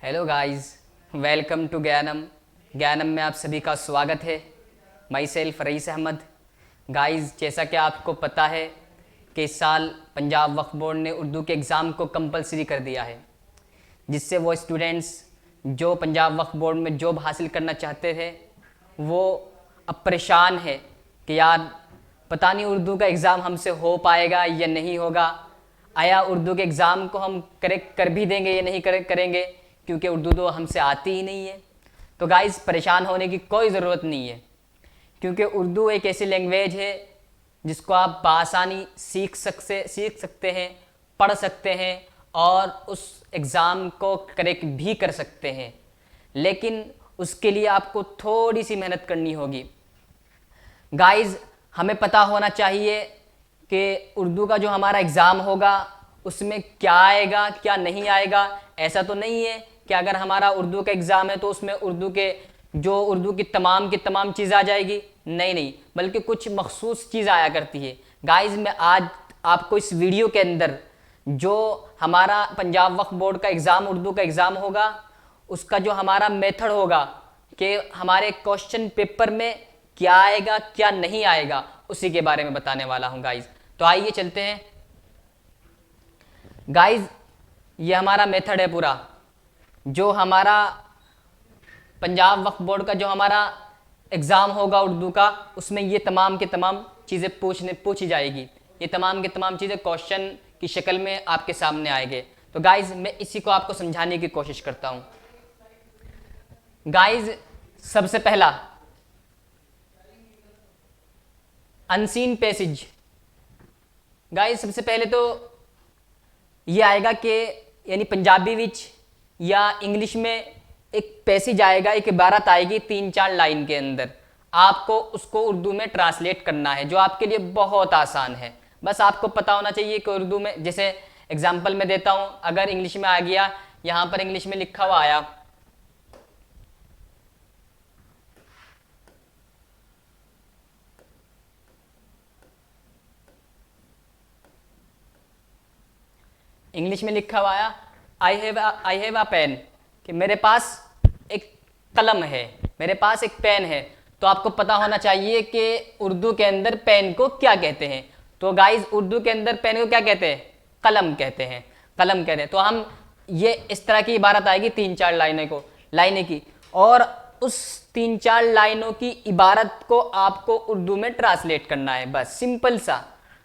Hello guys, welcome to ज्ञानम। ज्ञानम में आप सभी का स्वागत है। Myself Rais Ahmed. Guys, जैसा कि आपको पता है कि इस साल पंजाब वक्फ बोर्ड ने उर्दू के एग्ज़ाम को कंपलसरी कर दिया है, जिससे वो स्टूडेंट्स जो पंजाब वक्फ बोर्ड में जॉब हासिल करना चाहते थे वो अब परेशान है कि यार पता नहीं उर्दू का एग्ज़ाम हमसे हो पाएगा या नहीं होगा, आया उर्दू के एग्ज़ाम को हम करेक्ट कर भी देंगे या नहीं करेक्ट करेंगे, क्योंकि उर्दू तो हमसे आती ही नहीं है। तो गाइस, परेशान होने की कोई ज़रूरत नहीं है, क्योंकि उर्दू एक ऐसी लैंग्वेज है जिसको आप बआसानी सीख सकते हैं, पढ़ सकते हैं और उस एग्ज़ाम को करेक्ट भी कर सकते हैं। लेकिन उसके लिए आपको थोड़ी सी मेहनत करनी होगी। गाइस, हमें पता होना चाहिए कि उर्दू का जो हमारा एग्ज़ाम होगा उसमें क्या आएगा क्या नहीं आएगा। ऐसा तो नहीं है कि अगर हमारा उर्दू का एग्ज़ाम है तो उसमें उर्दू की तमाम चीज़ आ जाएगी। नहीं, बल्कि कुछ मखसूस चीज़ आया करती है। गाइस, मैं आज आपको इस वीडियो के अंदर जो हमारा पंजाब वक्फ बोर्ड का एग्ज़ाम उर्दू का एग्ज़ाम होगा उसका जो हमारा मेथड होगा कि हमारे क्वेश्चन पेपर में क्या आएगा क्या नहीं आएगा, उसी के बारे में बताने वाला हूँ गाइस। तो आइए चलते हैं। गाइस, ये हमारा मेथड है पूरा, जो हमारा पंजाब वक्फ बोर्ड का जो हमारा एग्ज़ाम होगा उर्दू का, उसमें ये तमाम के तमाम चीज़ें पूछी जाएगी। ये तमाम के तमाम चीज़ें क्वेश्चन की शक्ल में आपके सामने आएंगे। तो गाइस, मैं इसी को आपको समझाने की कोशिश करता हूँ। गाइस, सबसे पहला अनसीन पैसेज। गाइस, सबसे पहले तो ये आएगा कि यानी पंजाबी विच या इंग्लिश में एक पैसेज आएगा, एक इबारत आएगी 3-4 लाइन के अंदर। आपको उसको उर्दू में ट्रांसलेट करना है, जो आपके लिए बहुत आसान है। बस आपको पता होना चाहिए कि उर्दू में, जैसे एग्जांपल मैं देता हूँ, अगर इंग्लिश में आ गया, यहाँ पर इंग्लिश में लिखा हुआ आया आई हैव अ पेन, कि मेरे पास एक कलम है, मेरे पास एक पेन है। तो आपको पता होना चाहिए कि उर्दू के अंदर पेन को क्या कहते हैं। तो गाइस, उर्दू के अंदर पेन को क्या कहते हैं? कलम कहते हैं। तो हम ये इस तरह की इबारत आएगी 3-4 लाइनें की, और उस 3-4 लाइनों की इबारत को आपको उर्दू में ट्रांसलेट करना है। बस सिंपल सा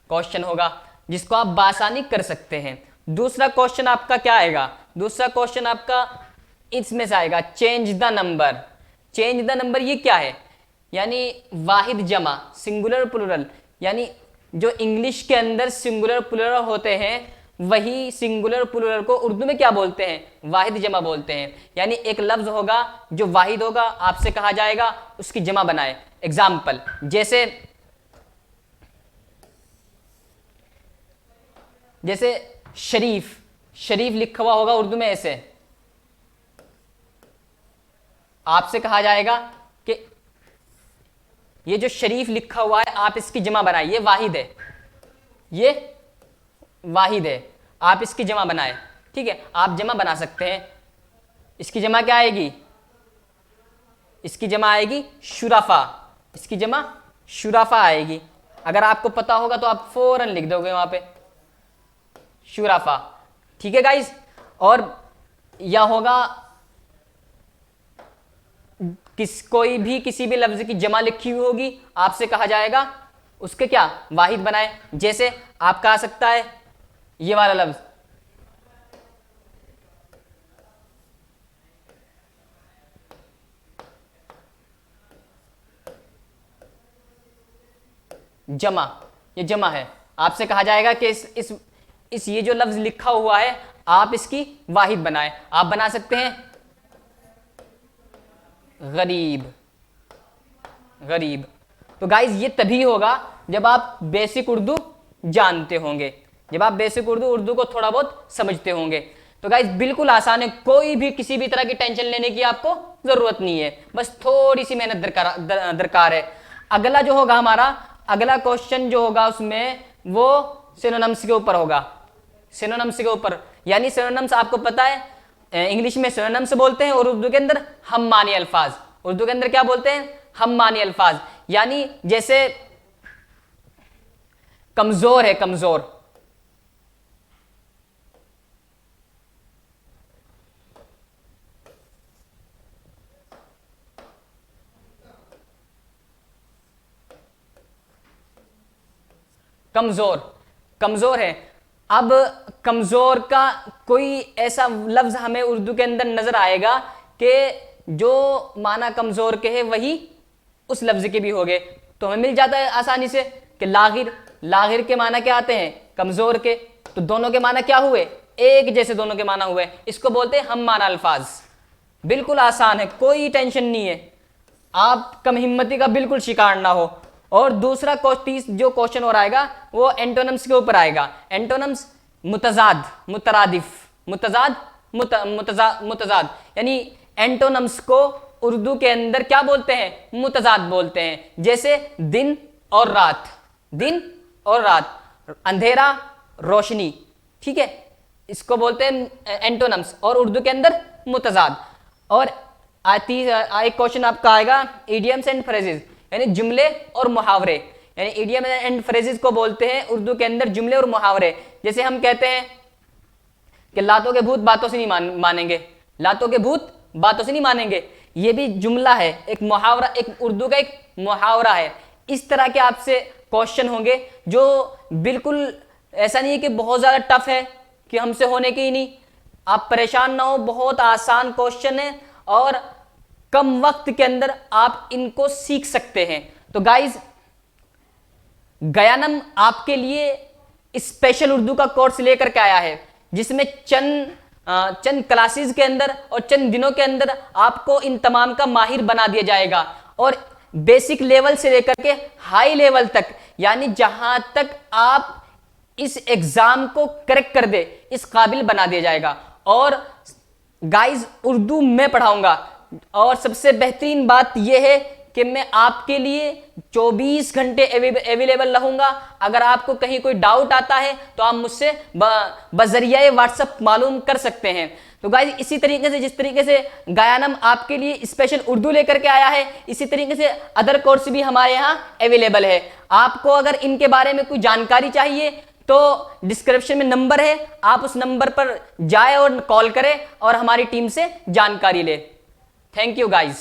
क्वेश्चन होगा जिसको आप बासानी कर सकते हैं। दूसरा क्वेश्चन आपका क्या आएगा? दूसरा क्वेश्चन आपका इसमें से आएगा, चेंज द नंबर। ये क्या है? यानी वाहिद जमा, सिंगुलर प्लूरल। यानी जो इंग्लिश के अंदर सिंगुलर प्लूरल होते हैं, वही सिंगुलर प्लूरल को उर्दू में क्या बोलते हैं? वाहिद जमा बोलते हैं। यानी एक लफ्ज होगा जो वाहिद होगा, आपसे कहा जाएगा उसकी जमा बनाए। एग्जाम्पल, जैसे शरीफ लिखा हुआ होगा उर्दू में ऐसे, आपसे कहा जाएगा कि ये जो शरीफ लिखा हुआ है आप इसकी जमा बनाए, ये वाहिद है, आप इसकी जमा बनाए। ठीक है, आप जमा बना सकते हैं। इसकी जमा क्या आएगी? इसकी जमा आएगी शुराफा आएगी। अगर आपको पता होगा तो आप फौरन लिख दोगे वहां पे शुराफा। ठीक है गाइस, और या होगा कोई भी किसी भी लफ्ज की जमा लिखी हुई होगी, आपसे कहा जाएगा उसके क्या? वाहिद बनाए। जैसे आप कहा सकता है ये वाला लफ्ज, जमा, ये जमा है। आपसे कहा जाएगा कि इस ये जो लफ्ज लिखा हुआ है आप इसकी वाहिद बनाए। आप बना सकते हैं गरीब। तो गाइज, ये तभी होगा जब आप बेसिक उर्दू जानते होंगे, जब आप बेसिक उर्दू को थोड़ा बहुत समझते होंगे। तो गाइज, बिल्कुल आसान है, कोई भी किसी भी तरह की टेंशन लेने की आपको जरूरत नहीं है, बस थोड़ी सी मेहनत दरकार है। अगला जो होगा हमारा, अगला क्वेश्चन जो होगा उसमें वो सिनोनिम्स के ऊपर होगा। सिनोनिम्स के ऊपर, यानी सिनोनिम्स आपको पता है इंग्लिश में सिनोनिम्स बोलते हैं और उर्दू के अंदर हम मानी अल्फाज। उर्दू के अंदर क्या बोलते हैं? हम मानी अल्फाज। यानी जैसे कमजोर है, कमजोर, कमजोर, कमजोर है। अब कमजोर का कोई ऐसा लफ्ज हमें उर्दू के अंदर नजर आएगा कि जो माना कमजोर के है वही उस लफ्ज के भी हो गए, तो हमें मिल जाता है आसानी से कि लागिर। लागिर के माना क्या आते हैं? कमजोर के। तो दोनों के माना क्या हुए? एक जैसे दोनों के माना हुए। इसको बोलते हैं हम माना अल्फाज। बिल्कुल आसान है, कोई टेंशन नहीं है, आप कम हिम्मती का बिल्कुल शिकार ना हो। और दूसरा जो क्वेश्चन और आएगा वो एंटोनिम्स के ऊपर आएगा। एंटोनिम्स मुतजाद, मुतरादिफ, मुतजाद, मुतजाद, यानी एंटोनिम्स को उर्दू के अंदर क्या बोलते हैं? मुतजाद बोलते हैं। जैसे दिन और रात, दिन और रात, अंधेरा, रोशनी, ठीक है, इसको बोलते हैं एंटोनिम्स और उर्दू के अंदर मुतजाद। और एक क्वेश्चन आपका आएगा इडियम्स एंड फ्रेजेस, यानी जुमले और मुहावरे। यानी इडियम एंड फ्रेजेस को बोलते हैं उर्दू के अंदर जुमले और मुहावरे। जैसे हम कहते हैं कि लातों के भूत बातों से नहीं मानेंगे, लातों के भूत बातों से नहीं मानेंगे, ये भी जुमला है, एक मुहावरा, एक उर्दू का एक मुहावरा है। इस तरह के आपसे क्वेश्चन होंगे जो बिल्कुल ऐसा नहीं है कि बहुत ज्यादा टफ है कि हमसे होने के ही नहीं। आप परेशान ना हो, बहुत आसान क्वेश्चन है और कम वक्त के अंदर आप इनको सीख सकते हैं। तो गाइज, गयानम आपके लिए स्पेशल उर्दू का कोर्स लेकर के आया है, जिसमें चंद क्लासेस के अंदर और चंद दिनों के अंदर आपको इन तमाम का माहिर बना दिया जाएगा। और बेसिक लेवल से लेकर के हाई लेवल तक, यानी जहां तक आप इस एग्जाम को क्रैक कर दे, इस काबिल बना दिया जाएगा। और गाइज, उर्दू मैं पढ़ाऊंगा और सबसे बेहतरीन बात यह है कि मैं आपके लिए 24 घंटे अवेलेबल रहूंगा। अगर आपको कहीं कोई डाउट आता है तो आप मुझसे बजरिया व्हाट्सएप मालूम कर सकते हैं। तो गाइस, इसी तरीके से जिस तरीके से गयानम आपके लिए स्पेशल उर्दू लेकर के आया है, इसी तरीके से अदर कोर्स भी हमारे यहाँ अवेलेबल है। आपको अगर इनके बारे में कोई जानकारी चाहिए तो डिस्क्रिप्शन में नंबर है, आप उस नंबर पर जाए और कॉल करें और हमारी टीम से जानकारी ले। Thank you guys.